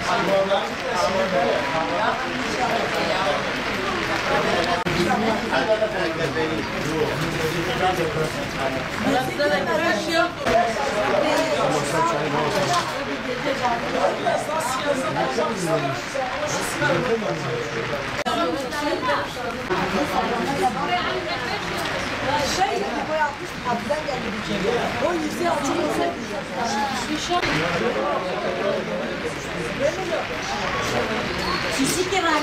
Şey, bu yapmış, kapıdan geldi bir kere. O yüzü açılırsa Sisi que vai.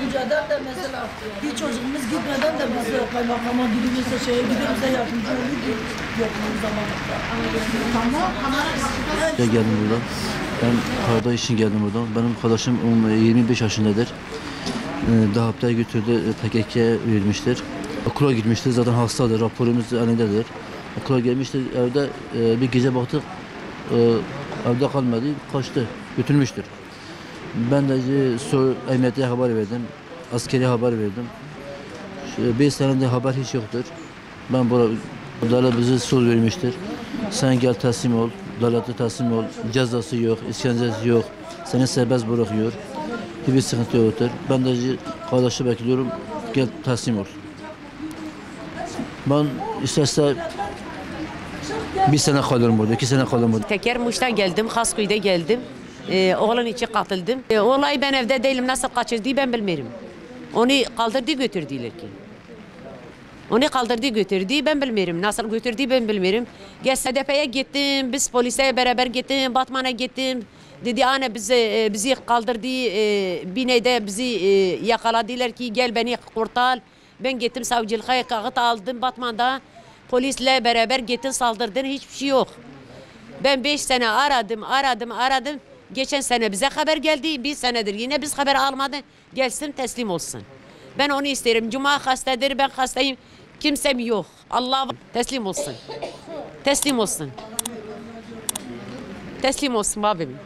Önceden de mesela bir çocuğumuz gitmeden de biz kaymakama gidiyorsa şeye gidiyorsa yardımcı oluyor yokluğun zamanında. Geldim buradan. Ben karda için geldim buradan. Benim arkadaşım 25 yaşındadır. Dahapta'ya götürdü, PKK'ya verilmiştir. Okula gitmiştir, zaten hastadır, raporumuz elindedir. Okula gelmiştir, evde bir gece baktık, evde kalmadı, kaçtı, götürmüştür. Ben de emniyete haber verdim, askeri haber verdim. 5 senede haber hiç yoktur. Ben devlet bize söz vermiştir. Sen gel teslim ol, devlete teslim ol, cezası yok, işkencesi yok, seni serbest bırakıyor. Hiçbir sıkıntı yoktur. Ben de kardeşi bekliyorum, gel teslim ol. Ben isterse bir sene kalırım burada, 2 sene kalırım burada. Teker Muş'tan geldim, Haskuy'da geldim. Oğlan için katıldım. Olayı ben evde değilim, nasıl kaçırdığı ben bilmiyorum. Onu kaldırdı götürdüler ki. Onu kaldırdı götürdü ben bilmiyorum. Nasıl götürdü ben bilmiyorum. HDP'ye gittim, biz polise beraber gittim, Batman'a gittim. Dedi anne bizi kaldırdı, binede bizi yakaladılar ki gel beni kurtar. Ben gittim savcılığa kağıt aldım Batman'da. Polisle beraber gittim saldırdın hiçbir şey yok. Ben 5 sene aradım. Geçen sene bize haber geldi. 1 senedir yine biz haber almadı. Gelsin teslim olsun. Ben onu isterim. Cuma hastadır, ben hastayım. Kimsem yok. Allah teslim olsun. Teslim olsun. Teslim olsun babim.